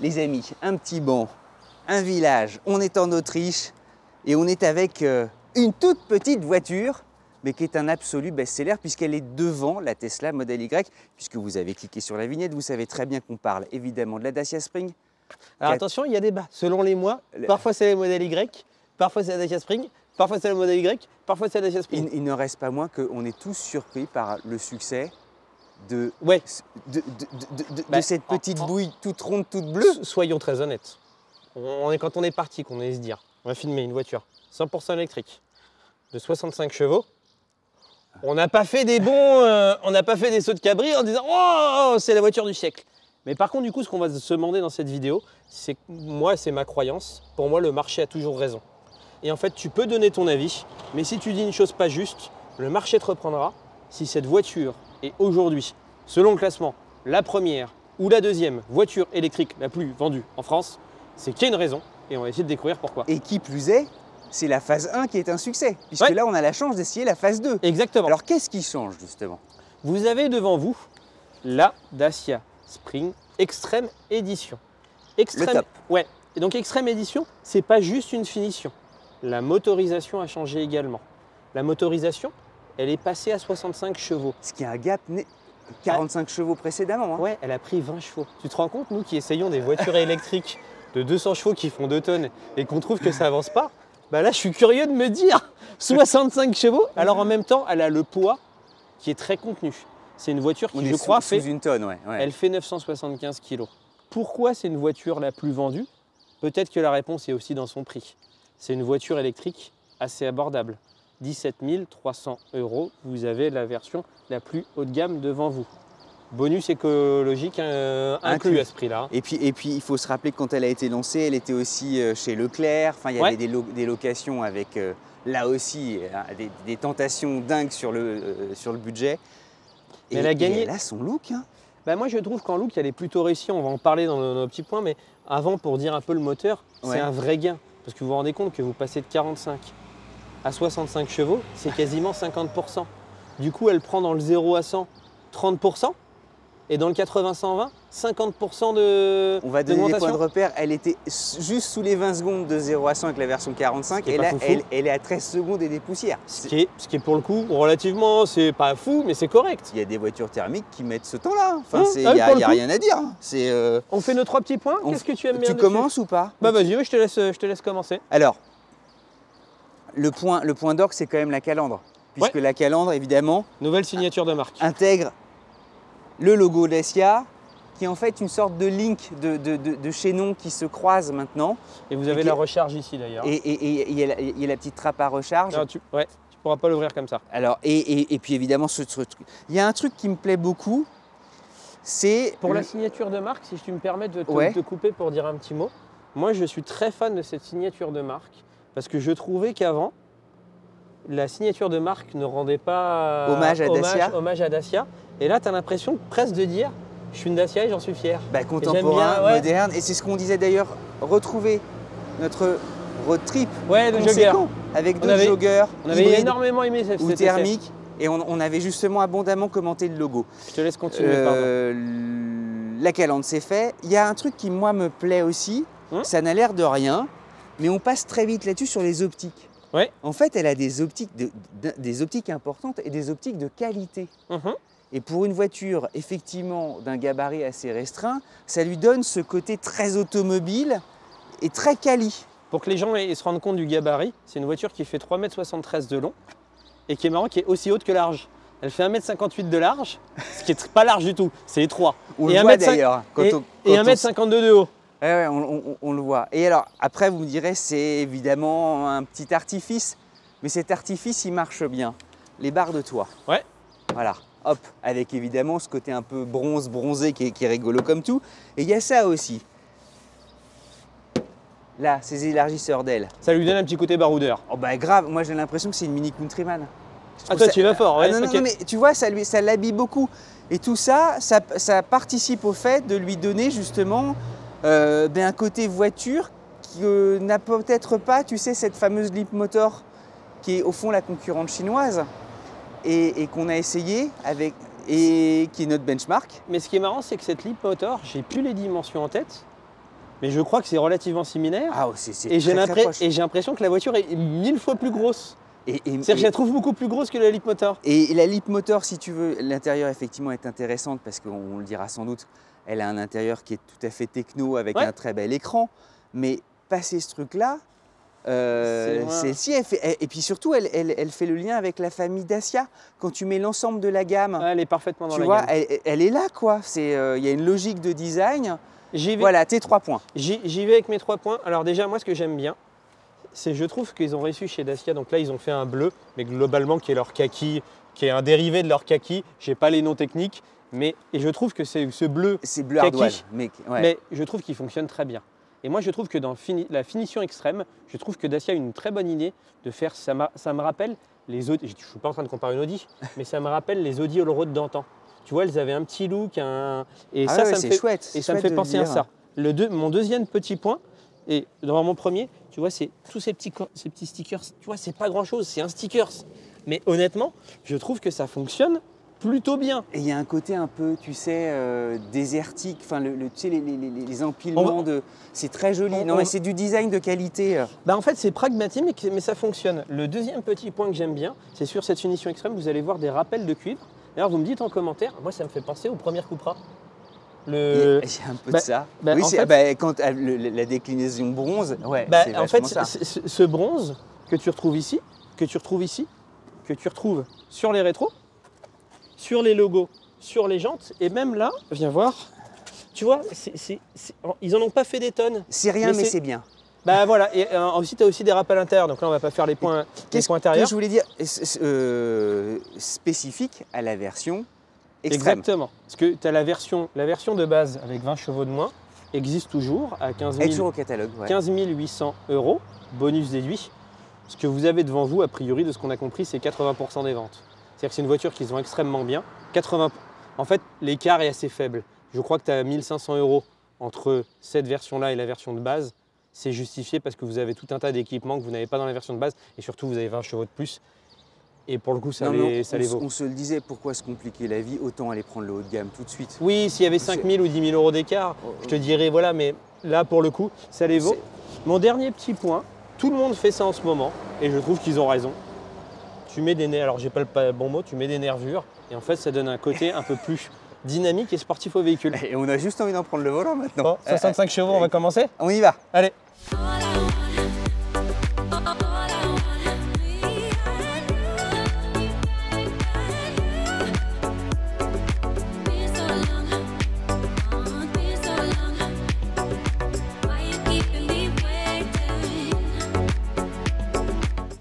les amis, un petit banc, un village, on est en Autriche et on est avec une toute petite voiture, mais qui est un absolu best-seller puisqu'elle est devant la Tesla Model Y. Puisque vous avez cliqué sur la vignette, vous savez très bien qu'on parle évidemment de la Dacia Spring. Alors attention, il y a débat. Selon les mois, parfois c'est le modèle Y, parfois c'est la Dacia Spring, parfois c'est le modèle Y, parfois c'est la Dacia Spring. Il ne reste pas moins qu'on est tous surpris par le succès de cette petite bouille toute ronde, toute bleue. Soyons très honnêtes. Quand on est parti, qu'on allait se dire, on va filmer une voiture 100% électrique de 65 chevaux, on n'a pas fait des on n'a pas fait des sauts de cabri en disant « Oh, c'est la voiture du siècle ». Mais par contre, du coup, ce qu'on va se demander dans cette vidéo, c'est moi, c'est ma croyance. Pour moi, le marché a toujours raison. Et en fait, tu peux donner ton avis, mais si tu dis une chose pas juste, le marché te reprendra. Si cette voiture est aujourd'hui, selon le classement, la première ou la deuxième voiture électrique la plus vendue en France, c'est qu'il y a une raison et on va essayer de découvrir pourquoi. Et qui plus est, c'est la phase 1 qui est un succès, puisque là, on a la chance d'essayer la phase 2. Exactement. Alors, qu'est-ce qui change, justement? Vous avez devant vous la Dacia Spring Extreme Edition. Le top. Ouais. Et donc Extreme Edition, c'est pas juste une finition. La motorisation a changé également. La motorisation, elle est passée à 65 chevaux. Ce qui est un gap 45 chevaux précédemment. Hein. Ouais, elle a pris 20 chevaux. Tu te rends compte, nous qui essayons des voitures électriques de 200 chevaux qui font 2 tonnes et qu'on trouve que ça avance pas, bah là je suis curieux de me dire 65 chevaux. Alors en même temps, elle a le poids qui est très contenu. C'est une voiture qui, je crois, sous une tonne, ouais. Elle fait 975 kg. Pourquoi c'est une voiture la plus vendue? Peut-être que la réponse est aussi dans son prix. C'est une voiture électrique assez abordable. 17 300 €, vous avez la version la plus haut de gamme devant vous. Bonus écologique inclus à ce prix-là. Et puis, il faut se rappeler que quand elle a été lancée, elle était aussi chez Leclerc. Enfin, il y avait des locations avec, là aussi, des tentations dingues sur le budget. Mais elle a gagné. Et elle a son look. Hein. Bah moi, je trouve qu'en look, elle est plutôt réussie. On va en parler dans nos petits points. Mais avant, pour dire un peu le moteur, c'est un vrai gain. Parce que vous vous rendez compte que vous passez de 45 à 65 chevaux, c'est quasiment 50%. Du coup, elle prend dans le 0 à 100, 30%. Et dans le 80-120, 50% de. On va donner des points de repère. Elle était juste sous les 20 secondes de 0 à 100 avec la version 45. Et là, elle est à 13 secondes et des poussières. Ce qui est pour le coup, relativement, c'est pas fou, mais c'est correct. Il y a des voitures thermiques qui mettent ce temps-là. Enfin, il n'y a rien à dire. On fait nos 3 petits points. Qu'est-ce que tu aimes bien Tu commences ou pas? Bah vas-y, je te laisse commencer. Alors, le point d'orgue, c'est quand même la calandre. Puisque la calandre, évidemment, nouvelle signature de marque, intègre le logo Dacia, qui est en fait une sorte de link de chaînons qui se croisent maintenant. Et vous avez la recharge ici d'ailleurs. Et il y a la petite trappe à recharge. Non, tu pourras pas l'ouvrir comme ça. Alors, et puis évidemment, ce truc. Il y a un truc qui me plaît beaucoup, c'est... Pour la signature de marque, si tu me permets de te couper pour dire un petit mot, moi je suis très fan de cette signature de marque, parce que je trouvais qu'avant, la signature de marque ne rendait pas hommage à Dacia. Et là, tu as l'impression presque de dire je suis une Dacia et j'en suis fier. Bah, contemporain, moderne. Et c'est ce qu'on disait d'ailleurs, retrouver notre road trip conséquent avec d'autres joggeurs. On avait énormément aimé cette ou thermique. Et on avait justement abondamment commenté le logo. Je te laisse continuer, pardon. La calandre, c'est fait. Il y a un truc qui, moi, me plaît aussi. Ça n'a l'air de rien, mais on passe très vite là-dessus sur les optiques. Ouais. En fait, elle a des optiques importantes et des optiques de qualité. Et pour une voiture, effectivement, d'un gabarit assez restreint, ça lui donne ce côté très automobile et très quali. Pour que les gens se rendent compte du gabarit, c'est une voiture qui fait 3,73 m de long et qui est marrant, qui est aussi haute que large. Elle fait 1,58 m de large, ce qui n'est pas large du tout, c'est étroit. On le voit d'ailleurs. Et 1,52 m de haut. Ouais, on le voit. Et alors, après, vous me direz, c'est évidemment un petit artifice, mais cet artifice, il marche bien. Les barres de toit. Ouais. Voilà, hop, avec évidemment ce côté un peu bronzé qui est rigolo comme tout. Et il y a ça aussi. Là, ces élargisseurs d'ailes. Ça lui donne un petit côté baroudeur. Oh bah grave, moi j'ai l'impression que c'est une Mini Countryman. Ah toi tu vas fort, ouais. Non, mais tu vois, ça l'habille beaucoup. Et tout ça, ça participe au fait de lui donner justement un côté voiture qui n'a peut-être pas, tu sais, cette fameuse Leapmotor qui est au fond la concurrente chinoise et qu'on a essayé avec et qui est notre benchmark. Mais ce qui est marrant, c'est que cette Leapmotor, j'ai plus les dimensions en tête, mais je crois que c'est relativement similaire. Ah, c'est Et j'ai très proche. l'impression que la voiture est 1000 fois plus grosse. C'est-à-dire que je et- la trouve beaucoup plus grosse que la Leapmotor. Et la Leapmotor, si tu veux, l'intérieur effectivement est intéressante parce qu'on le dira sans doute, elle a un intérieur qui est tout à fait techno avec Ouais. un très bel écran. Mais passé ce truc-là, C'est moins- celle-ci, et puis surtout, elle fait le lien avec la famille Dacia. Quand tu mets l'ensemble de la gamme, Ouais, elle est parfaitement dans tu la vois, gamme. elle est là, quoi. Il y a une logique de design. J'y vais, Voilà, tes 3 points. j'y vais avec mes 3 points. Alors déjà, moi, ce que j'aime bien, c'est je trouve qu'ils ont réussi chez Dacia. Donc là, ils ont fait un bleu, mais globalement, qui est leur kaki, qui est un dérivé de leur kaki. J'ai pas les noms techniques, et je trouve que c'est ce bleu, C'est bleu Kaki. ardoise, mec. Ouais. mais je trouve qu'il fonctionne très bien. Et moi, je trouve que dans la finition extrême, je trouve que Dacia a une très bonne idée de faire. Ça me rappelle les Audi. Je ne suis pas en train de comparer une Audi, mais ça me rappelle les Audi Allroad d'antan. Tu vois, elles avaient un petit look, et Ah ça, ouais, ça me c'est fait, chouette. et ça me chouette fait de penser à dire. ça. Mon deuxième petit point, et dans mon premier, tu vois, c'est tous ces petits stickers. Tu vois, c'est pas grand-chose, c'est un sticker. Mais honnêtement, je trouve que ça fonctionne plutôt bien. Et il y a un côté un peu, tu sais, désertique, enfin, tu sais, les empilements de... C'est très joli. Non, mais c'est du design de qualité. Bah en fait, c'est pragmatique, mais ça fonctionne. Le deuxième petit point que j'aime bien, c'est sur cette finition extrême, vous allez voir des rappels de cuivre. D'ailleurs, vous me dites en commentaire, moi, ça me fait penser aux premières Cupra. Il y a un peu de ça. Oui, en c'est fait- quand la déclinaison bronze, ouais, Bah, c'est en fait, vachement ça. ce bronze que tu retrouves ici, que tu retrouves sur les rétros, sur les logos, sur les jantes, et même là, viens voir, tu vois, ils en ont pas fait des tonnes. C'est rien, mais mais c'est- c'est bien. Bah voilà, et aussi tu as aussi des rappels intérieurs, donc là on va pas faire les points Qu'est-ce que intérieurs. je voulais dire spécifique à la version extrême. Exactement, parce que tu as la version de base avec 20 chevaux de moins, existe toujours à 15 Elle est 000 toujours au catalogue. Ouais. 15 800 €, bonus déduit. Ce que vous avez devant vous, a priori, de ce qu'on a compris, c'est 80% des ventes. C'est-à-dire que c'est une voiture qu'ils ont extrêmement bien. 80... En fait, l'écart est assez faible. Je crois que tu as 1500 € entre cette version-là et la version de base. C'est justifié parce que vous avez tout un tas d'équipements que vous n'avez pas dans la version de base. Et surtout, vous avez 20 chevaux de plus. Et pour le coup, ça Non, mais les vaut. on se le disait, pourquoi se compliquer la vie? Autant aller prendre le haut de gamme tout de suite. Oui, s'il y avait 5 000 ou 10 000 € d'écart, je te dirais, voilà, mais là, pour le coup, ça les vaut. Mon dernier petit point, tout le monde fait ça en ce moment, et je trouve qu'ils ont raison. Tu mets des nerfs, alors j'ai pas le bon mot, tu mets des nervures, et en fait, ça donne un côté un peu plus dynamique et sportif au véhicule. Et on a juste envie d'en prendre le volant maintenant. Bon, 65 chevaux, on va commencer? On y va. Allez.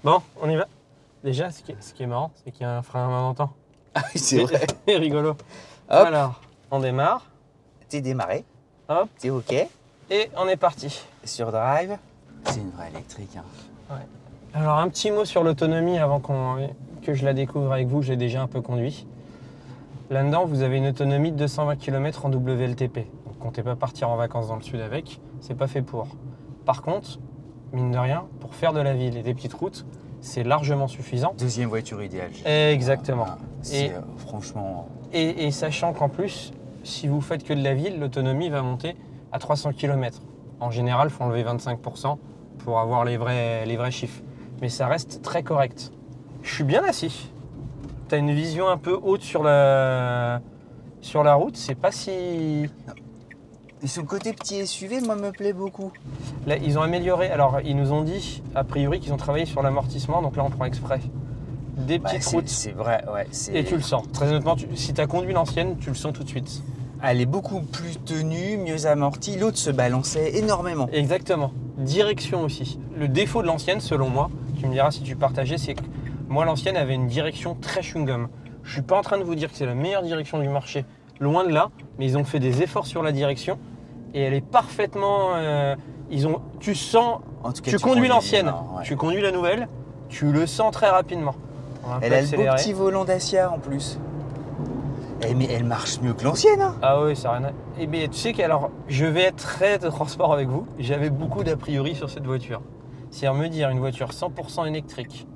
Bon, on y va. Déjà, ce qui est marrant, c'est qu'il y a un frein à main d'antan. Ah oui, c'est vrai. C'est rigolo. Hop. Alors, on démarre. T'es démarré. Hop. T'es OK. Et on est parti. Sur drive. C'est une vraie électrique. Hein. Alors, un petit mot sur l'autonomie avant que je la découvre avec vous. J'ai déjà un peu conduit. Là-dedans, vous avez une autonomie de 220 km en WLTP. Donc, comptez pas partir en vacances dans le sud avec. C'est pas fait pour. Par contre, mine de rien, pour faire de la ville et des petites routes, c'est largement suffisant. Deuxième voiture idéale. Exactement. C'est franchement... Et sachant qu'en plus, si vous faites que de la ville, l'autonomie va monter à 300 km. En général, il faut enlever 25% pour avoir les vrais chiffres. Mais ça reste très correct. Je suis bien assis. Tu as une vision un peu haute sur la route. C'est pas si... Et ce côté petit SUV, moi, me plaît beaucoup. Là, ils ont amélioré. Alors, ils nous ont dit, a priori, qu'ils ont travaillé sur l'amortissement. Donc là, on prend exprès. Des petites routes. C'est vrai, ouais. Et tu le sens. Très honnêtement, si tu as conduit l'ancienne, tu le sens tout de suite. Elle est beaucoup plus tenue, mieux amortie. L'autre se balançait énormément. Exactement. Direction aussi. Le défaut de l'ancienne, selon moi, tu me diras si tu partageais, c'est que moi, l'ancienne avait une direction très chewing-gum. Je suis pas en train de vous dire que c'est la meilleure direction du marché. Loin de là, mais ils ont fait des efforts sur la direction et elle est parfaitement... tu sens... En tout cas, tu conduis l'ancienne, bien, ouais. tu conduis la nouvelle, tu le sens très rapidement. On va un peu Elle a le beau accélérer. petit volant Dacia en plus. Mais elle marche mieux que l'ancienne. Hein. Ah oui, ça n'a rien à... Eh bien, tu sais qu'alors, je vais être très de transport avec vous. J'avais beaucoup d'a priori sur cette voiture. C'est-à-dire me dire une voiture 100% électrique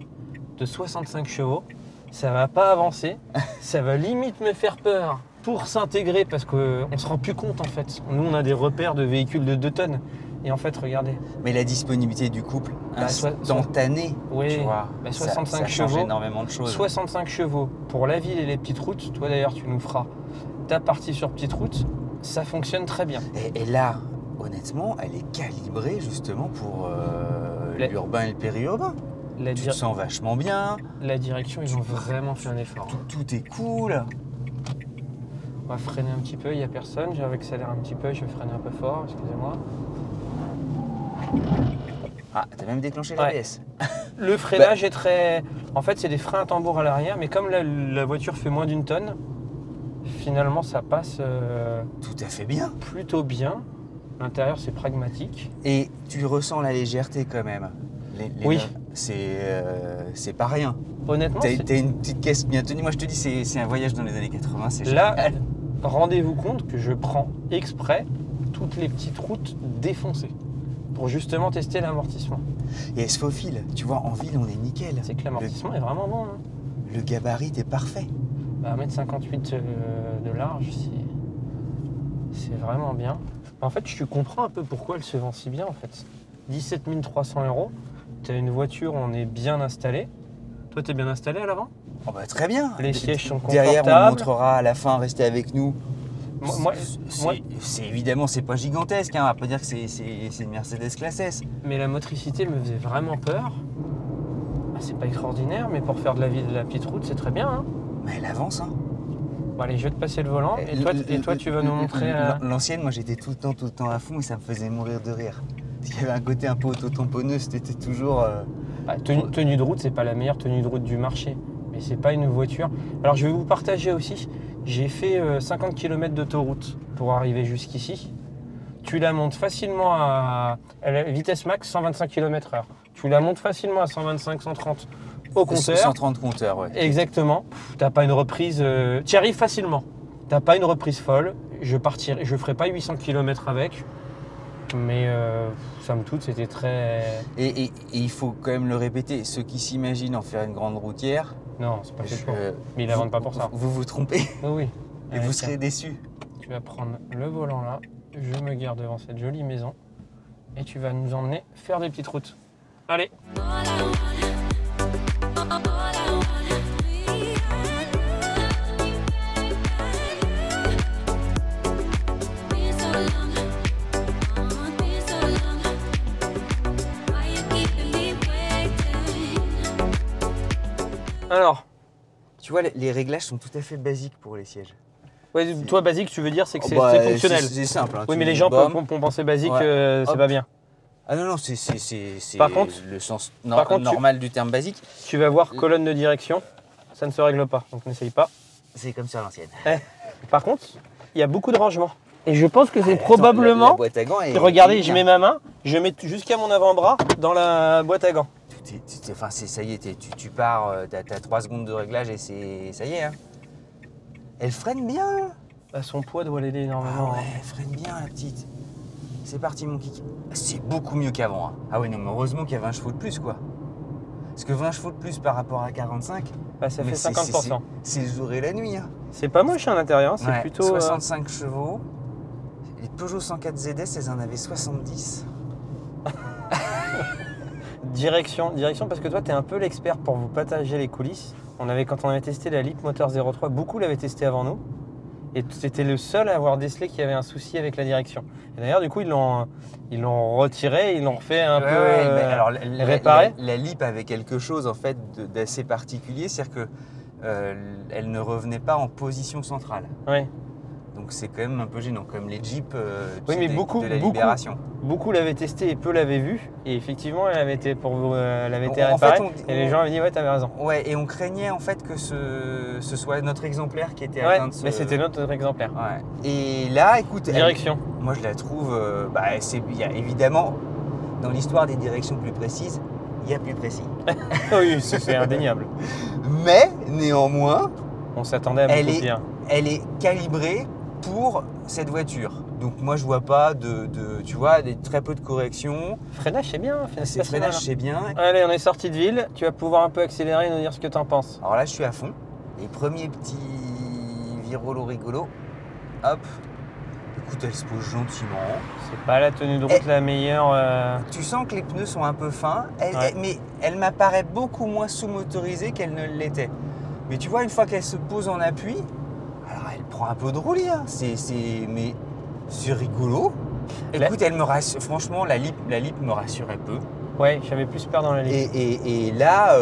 de 65 chevaux, ça va pas avancer, ça va limite me faire peur pour s'intégrer, parce qu'on ne se rend plus compte en fait. Nous, on a des repères de véhicules de 2 tonnes. Et en fait, regardez. Mais la disponibilité du couple, Bah, instantanée, oui, tu vois, bah, ça 65 change chevaux. énormément de choses. 65 chevaux pour la ville et les petites routes. Toi d'ailleurs, tu nous feras ta partie sur petite route. Ça fonctionne très bien. Et là, honnêtement, elle est calibrée justement pour l'urbain et le périurbain. Tu te sens vachement bien. La direction, ils ont vraiment fait un effort. Tout est cool. On va freiner un petit peu, il n'y a personne. J'ai accéléré un petit peu, je vais freiner un peu fort, excusez-moi. Ah, t'as même déclenché l'ABS. Le freinage est très... En fait, c'est des freins à tambour à l'arrière, mais comme la voiture fait moins d'1 tonne, finalement, ça passe tout à fait bien. Plutôt bien. L'intérieur, c'est pragmatique. Et tu ressens la légèreté quand même. Oui. C'est pas rien. Honnêtement, t'as une petite caisse bien tenue. Moi, je te dis, c'est un voyage dans les années 80. C'est là, génial. Rendez-vous compte que je prends exprès toutes les petites routes défoncées pour justement tester l'amortissement. Et elle se faufile. Tu vois, en ville, on est nickel. C'est que l'amortissement est vraiment bon. Hein. Le gabarit est parfait. Bah, 1,58 m de large, c'est vraiment bien. En fait, je comprends un peu pourquoi elle se vend si bien en fait. 17 300 €. Tu as une voiture où on est bien installé. Toi, tu es bien installé à l'avant? Oh bah, très bien. Les sièges sont confortables. Derrière, on montrera à la fin, restez avec nous. C'est évidemment, c'est pas gigantesque. Hein. On va pas dire que c'est une Mercedes classe S. Mais la motricité me faisait vraiment peur. Ah, c'est pas extraordinaire, mais pour faire de la petite route, c'est très bien. Hein. Mais elle avance. Hein. Bon, allez, je vais te passer le volant. Et toi, tu vas nous montrer... L'ancienne, moi, j'étais tout le temps à fond et ça me faisait mourir de rire. Parce qu'il y avait un côté un peu auto-tamponneux, c'était toujours... tenue de route, c'est pas la meilleure tenue de route du marché. Mais c'est pas une voiture... Alors, je vais vous partager aussi. J'ai fait 50 km d'autoroute pour arriver jusqu'ici. Tu la montes facilement à vitesse max 125 km/h. Tu la montes facilement à 125, 130 au compteur. 130 compteurs, ouais. Exactement. T'as pas une reprise... tu y arrives facilement. T'as pas une reprise folle. Je ferai pas 800 km avec. Mais somme toute, c'était très... Et il faut quand même le répéter, ceux qui s'imaginent en faire une grande routière... Non, c'est pas fait pour. Mais ils la vendent pas pour ça. Vous vous trompez. Oui. Et vous serez déçus. Tu vas prendre le volant là. Je me gare devant cette jolie maison. Et tu vas nous emmener faire des petites routes. Allez. Alors, tu vois, les réglages sont tout à fait basiques pour les sièges. Ouais, toi, basique, tu veux dire, c'est que c'est fonctionnel. C'est simple. Hein, oui, mais les gens peuvent penser basique, c'est pas bien. Ah non, c'est par contre, le sens normal du terme basique. Tu vas voir colonne de direction, ça ne se règle pas, donc n'essaye pas. C'est comme ça à l'ancienne. Par contre, il y a beaucoup de rangements. Et je pense que c'est probablement... La boîte à gants est... Regardez, je mets ma main, je mets jusqu'à mon avant-bras dans la boîte à gants. Enfin, ça y est, tu pars, t'as 3 secondes de réglage et ça y est. Hein. Elle freine bien. Bah, son poids doit l'aider énormément. Ah ouais, elle freine bien la petite. C'est parti mon kick. C'est beaucoup mieux qu'avant. Hein. Ah ouais, non, mais heureusement qu'il y a 20 chevaux de plus, quoi. Parce que 20 chevaux de plus par rapport à 45, bah, ça fait 50%. C'est le jour et la nuit. Hein. C'est pas moche à l'intérieur, c'est plutôt... 65 chevaux. Les Peugeot 104 ZS, elles en avaient 70. Direction, parce que toi, tu es un peu l'expert pour vous partager les coulisses. Quand on avait testé la Leap Motor 03, beaucoup l'avaient testé avant nous. Et c'était le seul à avoir décelé qu'il y avait un souci avec la direction. Et d'ailleurs, du coup, ils l'ont retiré, ils l'ont refait un peu alors, réparé. La Leap avait quelque chose en fait d'assez particulier, c'est-à-dire qu'elle ne revenait pas en position centrale. Oui. Donc c'est quand même un peu gênant, comme les Jeeps de la Libération. Beaucoup l'avaient testé et peu l'avaient vu. Et effectivement, elle avait été réparée. Et les gens avaient dit, ouais, t'avais raison. Ouais, et on craignait en fait que ce soit notre exemplaire qui était atteint de ce... mais c'était notre exemplaire. Ouais. Et là, écoute... Direction. Moi, je la trouve... il y a évidemment, dans l'histoire des directions plus précises, il y a plus précis. Oui, c'est indéniable. Mais, néanmoins... On s'attendait à beaucoup pire. Elle est calibrée pour cette voiture. Donc moi je vois pas tu vois, très peu de corrections. Freinage c'est bien. Freinage c'est bien. Allez, on est sorti de ville, tu vas pouvoir un peu accélérer et nous dire ce que tu en penses. Alors là je suis à fond. Les premiers petits petit rollo rigolo. Hop. Écoute, elle se pose gentiment. C'est pas la tenue de route la meilleure. Tu sens que les pneus sont un peu fins, Ouais. mais elle m'apparaît beaucoup moins sous-motorisée qu'elle ne l'était. Mais tu vois, une fois qu'elle se pose en appui, alors elle prend un peu de roulis. Hein. Mais c'est rigolo. Écoute, elle me rassure. Franchement, la lip me rassurait peu. Ouais, j'avais plus peur dans la ligne. Et là,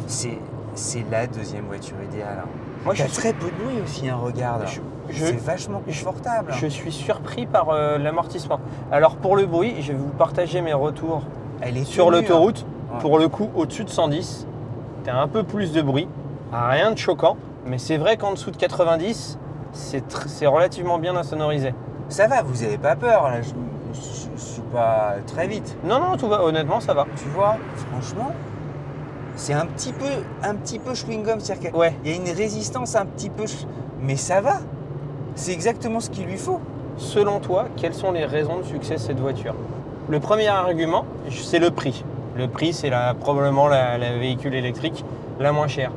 c'est la deuxième voiture idéale. Hein. Moi, T'as très peu de bruit aussi, hein, regarde. C'est vachement confortable. Je suis surpris par l'amortissement. Alors pour le bruit, je vais vous partager mes retours Elle est sur tenue, l'autoroute. hein. Ouais. Pour le coup, au-dessus de 110, tu as un peu plus de bruit. Rien de choquant, mais c'est vrai qu'en dessous de 90, c'est relativement bien insonorisé. Ça va, vous n'avez pas peur, là, je suis pas très vite. Non, non, tout va, honnêtement, ça va. Tu vois, franchement, c'est un petit peu chewing-gum, c'est-à-dire qu'il Ouais. y a une résistance un petit peu, mais ça va. C'est exactement ce qu'il lui faut. Selon toi, quelles sont les raisons de succès de cette voiture? Le premier argument, c'est le prix. Le prix, c'est probablement la véhicule électrique la moins chère.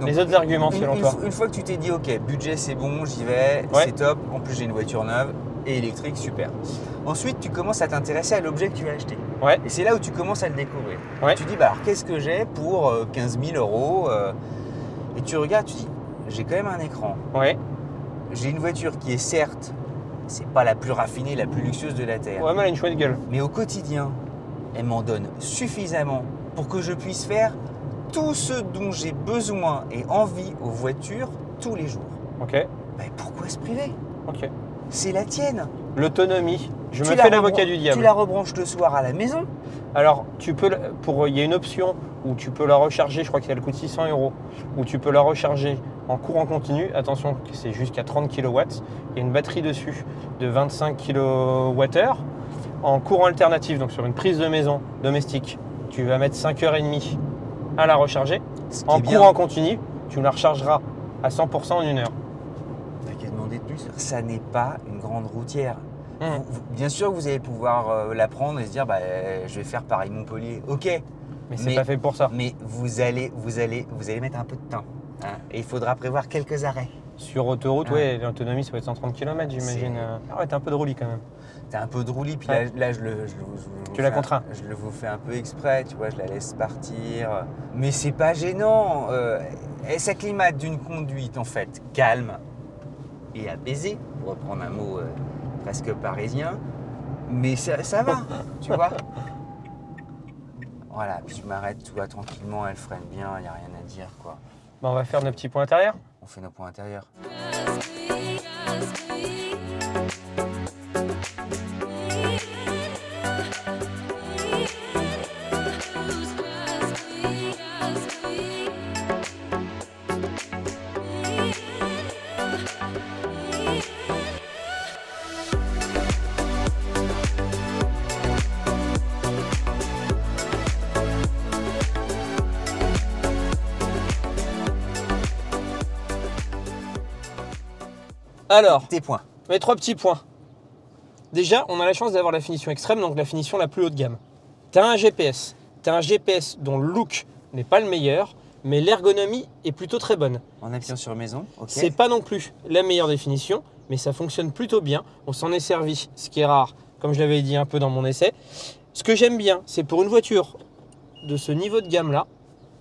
Donc, les autres arguments, selon toi? Une fois que tu t'es dit, ok, budget c'est bon, j'y vais, Ouais. c'est top, en plus j'ai une voiture neuve et électrique, super. Ensuite, tu commences à t'intéresser à l'objet que tu vas acheter. Ouais. Et c'est là où tu commences à le découvrir. Ouais. Tu dis, bah alors qu'est-ce que j'ai pour 15 000 euros Et tu regardes, tu dis, j'ai quand même un écran. Ouais. J'ai une voiture qui est certes, c'est pas la plus raffinée, la plus luxueuse de la Terre. Ouais, mais elle a une chouette gueule. Mais au quotidien, elle m'en donne suffisamment pour que je puisse faire tout ce dont j'ai besoin et envie aux voitures tous les jours. Ok. Ben, pourquoi se priver? Ok. C'est la tienne. L'autonomie. Je Tu me la fais l'avocat du Tu diable. la rebranches le soir à la maison. Alors, il y a une option où tu peux la recharger, je crois qu'elle coûte 600 €, où tu peux la recharger en courant continu. Attention, c'est jusqu'à 30 kW. Il y a une batterie dessus de 25 kWh. En courant alternatif, donc sur une prise de maison domestique, tu vas mettre 5h30 à la recharger. Ce qui En est bien. courant continu, tu la rechargeras à 100% en 1 heure. T'as qu'à demander de plus. Ça n'est pas une grande routière. Mmh. Bien sûr que vous allez pouvoir la prendre et se dire, bah, je vais faire Paris-Montpellier. Ok. Mais c'est pas fait pour ça. Mais vous allez mettre un peu de temps. Hein, et il faudra prévoir quelques arrêts. Sur autoroute, Ouais. ouais, l'autonomie, ça va être 130 km, j'imagine. Ah ouais, t'as un peu de roulis quand même. T'as un peu de roulis, puis Ouais. là je Tu la contrains. Je le vous fais un peu exprès, tu vois, je la laisse partir. Mais c'est pas gênant. Elle s'acclimate d'une conduite en fait calme et apaisée, pour reprendre un mot presque parisien. Mais ça va, tu vois. Voilà, puis je m'arrête, tu vois, tranquillement, elle freine bien, il n'y a rien à dire, quoi. Bah, on va faire nos petits points intérieurs. On fait nos points intérieurs. Alors, Tes points. mes 3 petits points. Déjà, on a la chance d'avoir la finition extrême, donc la finition la plus haut de gamme. Tu as un GPS. Tu as un GPS dont le look n'est pas le meilleur, mais l'ergonomie est plutôt très bonne. En appuyant sur maison, ok. C'est pas non plus la meilleure définition, mais ça fonctionne plutôt bien. On s'en est servi, ce qui est rare, comme je l'avais dit un peu dans mon essai. Ce que j'aime bien, c'est pour une voiture de ce niveau de gamme-là,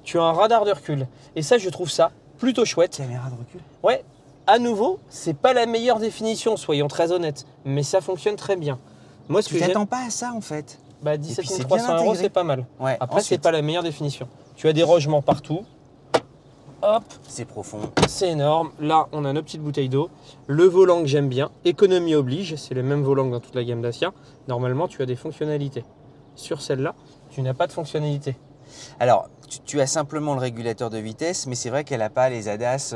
tu as un radar de recul. Et ça, je trouve ça plutôt chouette. Caméra de recul. Ouais, à nouveau, c'est pas la meilleure définition, soyons très honnêtes, mais ça fonctionne très bien. Moi, ce Tu que j'aime, t'attends pas à ça en fait. bah, Et puis, 17 c'est 300 bien €, intégré. c'est pas mal. Ouais. Après, c'est ensuite, pas la meilleure définition. Tu as des rangements partout. Hop, c'est profond. c'est énorme. Là, on a nos petites bouteilles d'eau. Le volant que j'aime bien, économie oblige, c'est le même volant que dans toute la gamme Dacia. Normalement, tu as des fonctionnalités. Sur celle-là, tu n'as pas de fonctionnalité. Alors, tu as simplement le régulateur de vitesse, mais c'est vrai qu'elle n'a pas les ADAS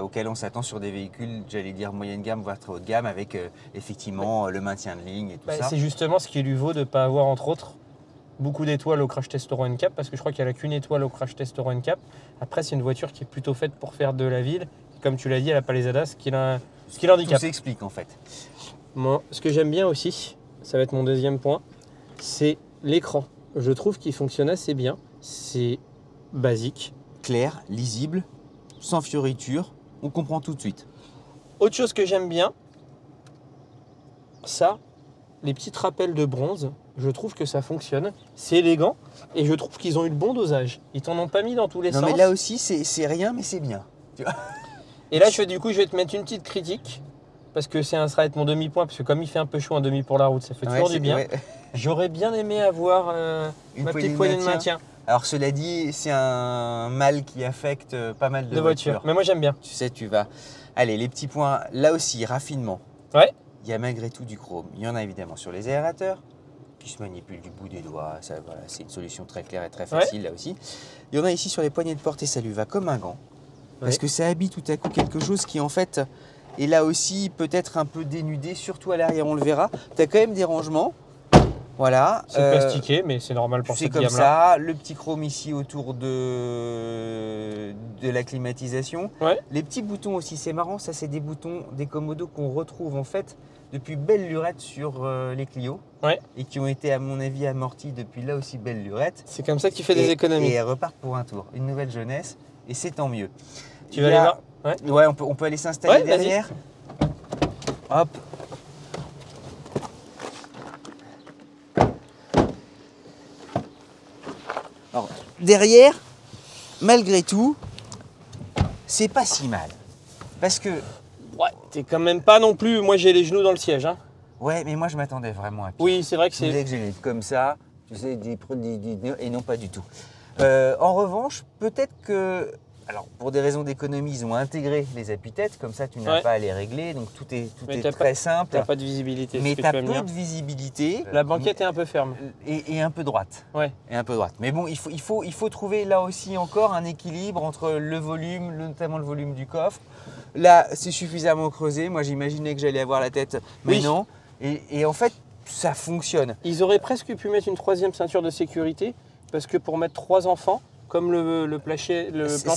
auxquels on s'attend sur des véhicules, j'allais dire moyenne gamme, voire très haut de gamme, avec effectivement le maintien de ligne et tout Bah, ça. c'est justement ce qui lui vaut de ne pas avoir, entre autres, beaucoup d'étoiles au crash test Euro NCAP, parce que je crois qu'elle n'a qu'une étoile au crash test Euro NCAP. Après, c'est une voiture qui est plutôt faite pour faire de la ville. Et comme tu l'as dit, elle n'a pas les ADAS, ce qui Tout l'handicape. s'explique en fait. Moi, ce que j'aime bien aussi, ça va être mon deuxième point, c'est l'écran. Je trouve qu'il fonctionne assez bien. C'est basique. Clair, lisible, sans fioritures, On comprend tout de suite. Autre chose que j'aime bien, ça, les petites rappels de bronze, je trouve que ça fonctionne. C'est élégant et je trouve qu'ils ont eu le bon dosage. Ils t'en ont pas mis dans tous les Non, sens. mais là aussi, c'est rien, mais c'est bien. Tu vois. Et là, je vais te mettre une petite critique. Parce que ça va être mon demi-point. Parce que comme il fait un peu chaud, un demi pour la route, ça fait toujours du bien. Ouais. J'aurais bien aimé avoir ma petite poignée de maintien. Alors cela dit, c'est un mal qui affecte pas mal de voitures. Mais moi, j'aime bien. Tu sais, tu vas... Allez, les petits points. Là aussi, raffinement. Ouais. Il y a malgré tout du chrome. Il y en a évidemment sur les aérateurs, qui se manipulent du bout des doigts. Ça, voilà, c'est une solution très claire et très facile là aussi. Il y en a ici sur les poignées de porte et ça lui va comme un gant. Parce que ça habille tout à coup quelque chose qui en fait est là aussi peut-être un peu dénudé, surtout à l'arrière, on le verra. Tu as quand même des rangements. Voilà. C'est plastiqué, mais c'est normal pour cette gamme-là. C'est comme ça. Le petit chrome ici autour de la climatisation. Ouais. Les petits boutons aussi, c'est marrant. Ça, c'est des boutons des Komodo qu'on retrouve en fait depuis belle lurette sur les Clio. Ouais. Et qui ont été, à mon avis, amortis depuis là aussi belle lurette. C'est comme ça que tu fais des économies. Et elles repartent pour un tour. Une nouvelle jeunesse. Et c'est tant mieux. Tu vas aller voir? Ouais, on peut aller s'installer derrière. Hop. Alors, derrière, malgré tout, c'est pas si mal. Parce que... Ouais, t'es quand même pas non plus... Moi, j'ai les genoux dans le siège. Hein. Ouais, mais moi, je m'attendais vraiment à pire. Oui, c'est vrai que c'est... Je disais que j'allais être comme ça, tu sais, et non pas du tout. En revanche, peut-être que... Alors, pour des raisons d'économie, ils ont intégré les appuis-têtes, comme ça tu n'as pas à les régler, donc tout est très simple. Tu n'as pas de visibilité. Mais tu as peu de visibilité. La banquette est un peu ferme. Et un peu droite. Ouais. Et un peu droite. Mais bon, il faut trouver là aussi encore un équilibre entre le volume, notamment le volume du coffre. Là, c'est suffisamment creusé. Moi, j'imaginais que j'allais avoir la tête, mais non. Et en fait, ça fonctionne. Ils auraient presque pu mettre une troisième ceinture de sécurité, parce que pour mettre 3 enfants, comme le plancher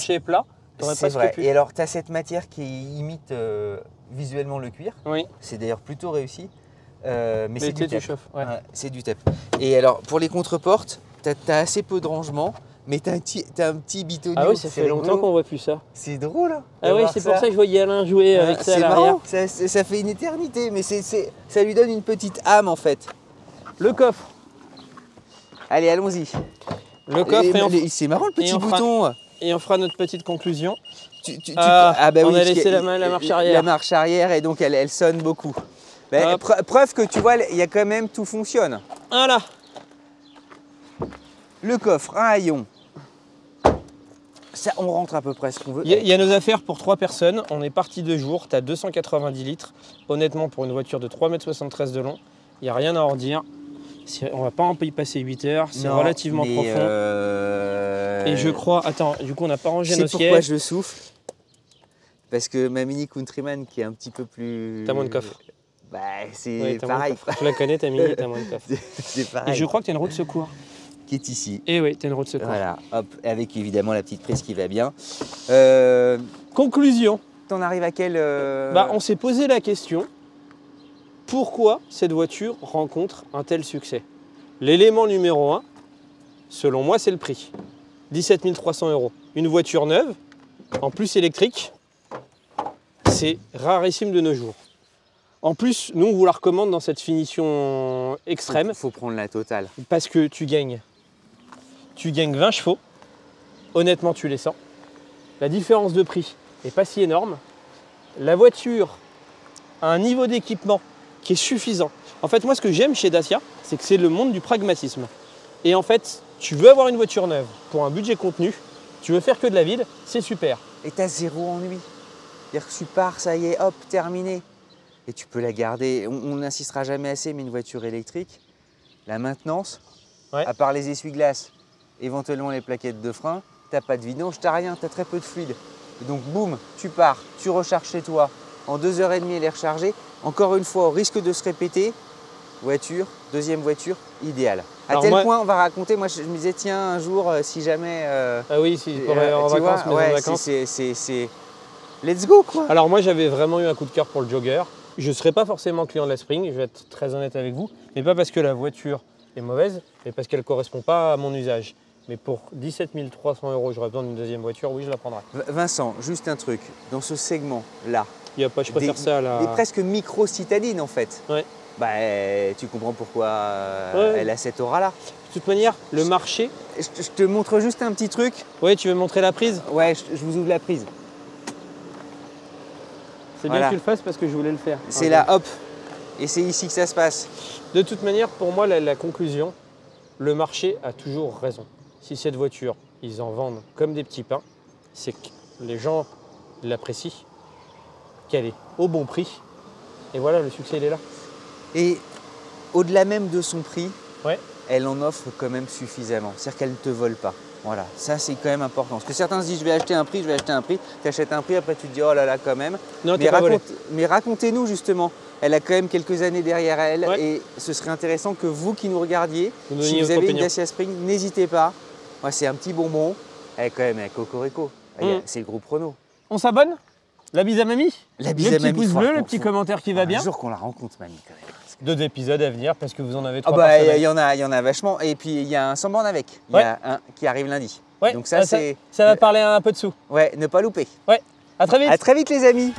est plat, t'aurais presque pu. Et alors, tu as cette matière qui imite visuellement le cuir. Oui. C'est d'ailleurs plutôt réussi. Mais c'est du TEP. Ouais. C'est du TEP. Et alors, pour les contre-portes, tu as assez peu de rangement, mais tu as un petit bitonio. Ah oui, ça fait longtemps qu'on voit plus ça. C'est drôle. Hein, ah oui, c'est pour ça que je voyais Alain jouer avec ça à l'arrière. C'est marrant, ça fait une éternité, mais ça lui donne une petite âme en fait. Le coffre. Allez, allons-y. Le coffre, c'est marrant le petit bouton. Et on fera notre petite conclusion. Bah oui, on a laissé la marche arrière. La marche arrière et donc elle sonne beaucoup. Mais preuve que tu vois, il y a quand même tout fonctionne. Voilà. Le coffre, un haillon. Ça, on rentre à peu près ce qu'on veut. Il y a nos affaires pour 3 personnes. On est parti 2 jours. Tu as 290 litres. Honnêtement, pour une voiture de 3,73 m de long, il n'y a rien à en redire. On va pas en y passer 8 heures, c'est relativement profond. Et je crois, attends, du coup on n'a pas rangé nos sièges. C'est pourquoi je souffle. Parce que ma Mini Countryman qui est un petit peu plus... T'as moins de coffre. Bah c'est pareil. Je la connais ta Mini, t'as moins de coffre. C'est pareil. Et je crois que t'as une roue de secours. Qui est ici. Et oui, t'as une roue de secours. Voilà, hop, avec évidemment la petite prise qui va bien. Conclusion. T'en arrives à quel... On s'est posé la question. Pourquoi cette voiture rencontre un tel succès? L'élément numéro 1, selon moi, c'est le prix. 17 300 €. Une voiture neuve, en plus électrique, c'est rarissime de nos jours. En plus, nous, on vous la recommande dans cette finition extrême. Il faut prendre la totale. Parce que tu gagnes 20 chevaux. Honnêtement, tu les sens. La différence de prix n'est pas si énorme. La voiture a un niveau d'équipement qui est suffisant. En fait, moi, ce que j'aime chez Dacia, c'est que c'est le monde du pragmatisme. Et en fait, tu veux avoir une voiture neuve pour un budget contenu, tu veux faire que de la ville, c'est super. Et tu as zéro ennui. C'est-à-dire que tu pars, ça y est, hop, terminé. Et tu peux la garder. On n'insistera jamais assez, mais une voiture électrique, la maintenance, à part les essuie-glaces, éventuellement les plaquettes de frein, tu n'as pas de vidange, tu n'as rien, tu as très peu de fluide. Et donc, boum, tu pars, tu recharges chez toi. En 2h30, elle est rechargée. Encore une fois, au risque de se répéter, voiture, deuxième voiture, idéale. À tel point, on va raconter, moi je me disais, tiens, un jour, si jamais... ah oui, si pour en vacances, mais en vacances. C'est... Let's go, quoi. Alors moi, j'avais vraiment eu un coup de cœur pour le Jogger. Je ne serais pas forcément client de la Spring, je vais être très honnête avec vous, mais pas parce que la voiture est mauvaise, mais parce qu'elle ne correspond pas à mon usage. Mais pour 17 300 €, j'aurais besoin d'une deuxième voiture, oui, je la prendrai. Vincent, juste un truc. Dans ce segment-là, Il y a pas, je préfère ça à la... des presque micro-citadines en fait. Ouais. Bah, tu comprends pourquoi Ouais. elle a cette aura-là. De toute manière, le marché... Je te montre juste un petit truc. Oui, tu veux me montrer la prise? Ouais, je vous ouvre la prise. C'est Voilà. bien que tu le fasses parce que je voulais le faire. C'est là, hop. Et c'est ici que ça se passe. De toute manière, pour moi, la conclusion, le marché a toujours raison. Si cette voiture, ils en vendent comme des petits pains, c'est que les gens l'apprécient, qu'elle est au bon prix. Et voilà, le succès, il est là. Et au-delà même de son prix, Ouais. elle en offre quand même suffisamment. C'est-à-dire qu'elle ne te vole pas. Voilà, ça c'est quand même important. Parce que certains se disent je vais acheter un prix, je vais acheter un prix. Tu achètes un prix, après tu te dis oh là là quand même. Non, t'es pas volé. Mais racontez-nous justement, elle a quand même quelques années derrière elle. Ouais. Et ce serait intéressant que vous qui nous regardiez, Vous si donniez vous votre avez une opinion. Dacia Spring, n'hésitez pas. Moi c'est un petit bonbon. Elle est quand même avec Cocorico. C'est le groupe Renault. On s'abonne? La bise à mamie? La bise le à petit mamie, pouce bleu, franchement, le petit commentaire qui va bien. Un jour qu'on la rencontre, mamie, quand même. D'autres épisodes à venir parce que vous en avez 3 Ah par bah semaine. il y en a vachement. Et puis il y a un sans borne avec. Il y Ouais. a un qui arrive lundi. Ouais, Donc ça c'est. ça va parler un peu dessous. Ouais, ne pas louper. Ouais, à très vite. À très vite les amis.